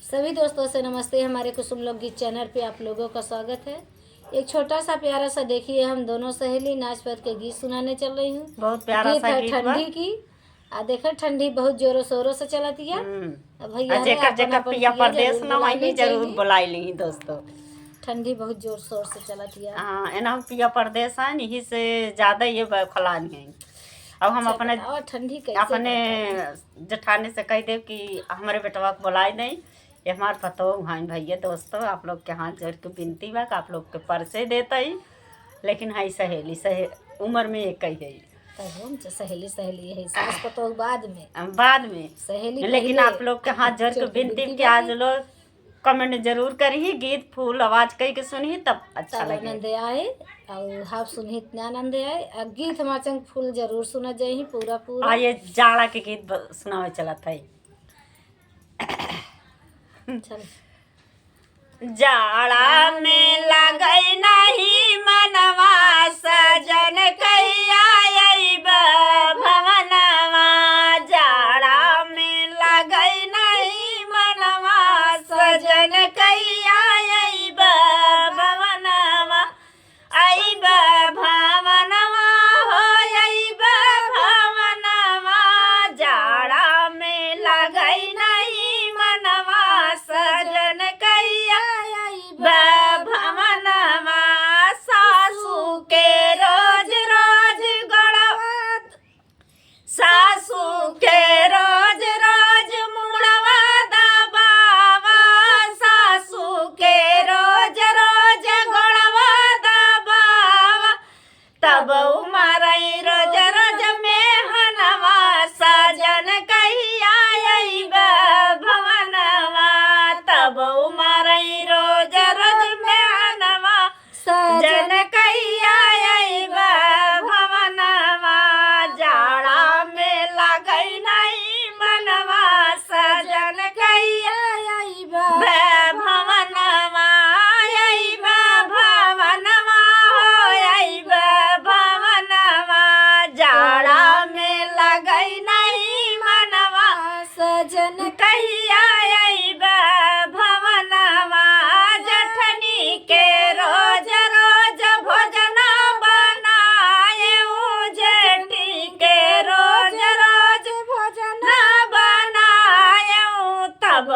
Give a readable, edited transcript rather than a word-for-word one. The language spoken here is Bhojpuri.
सभी दोस्तों से नमस्ते। हमारे कुसुम लोकगीत चैनल पे आप लोगों का स्वागत है। एक छोटा सा प्यारा सा देखिए, हम दोनों सहेली नाच पद के गीत सुनाने चल रही हूँ। बहुत प्यारा गीत सा है गीत ठंडी की। आ देखो ठंडी बहुत जोरों शोरों से चलती है। भैया रे जेकर अपन जेकर अपन पिया पिया परदेश जरूर न बुलाइने होई जरूर चाहिए। बुलाई ली दोस्तों। ठंडी बहुत जोर शोर से चलती है। हाँ एना पिया परदेश है यही से ज्यादा ये फलानी है। अब हम अच्छा अपने बताओ ठंडी कैसे बताई। जेठानी से कह दे कि हमारे बेटवा को बुलाई नहीं। ये हमारे पतो हाँ भैया दोस्तों आप लोग के हाथ जोड़ के विनती बा कि आप लोग के परिचय देता ही। लेकिन हाई सहेली उम्र में एक ही है। तब हम सहेली सहेली है सास को तो बाद में सहेली लेकिन पहले आप लोग के हाथ जोड़ के विनती कि आज बाकी। लोग कमेंट जरूर करिए, गीत फूल आवाज कही के सुनिए तब अच्छा तब लगे। आनंद आए और हाफ सुनी इतना आनंद आए। और गीत माचंग फूल जरूर सुना जाए पूरा पूरा। ये जाड़ा के गीत सुनावे चला था। चल जाड़ा में लगई नहीं मनवा सजन कहिया अइब भवनवा। जाड़ा में लगई नहीं मनवा सजन कहिया अइब भवनवा। अइब भवनवा हो अइब भवनवा। जाड़ा में लगई नहीं मनवा सजन कहिया भवनवा। सासू के रोज रोज गड़वा, सासू के रोज रोज मुड़वा दबावा। सासू के रोज रोज गड़वा दबावा। तब उमरई रोज रोज मेहनवा सजन कहिया अइब भवनवा। तब उमरई रोज रोज मेहनवा सजन कहिया अइब भवनवा। जाड़ा में लगई नहीं मनवा सजन कहिया अइब भवनवा। अइब भवनवा हो अइब भवनवा। जाड़ा में लगई नहीं मनवा सजन कहिया अइब भवनवा। जठनी के रोज रोज भोजन बनाए। जेठी के रोज रोज भोजन बनाए। तब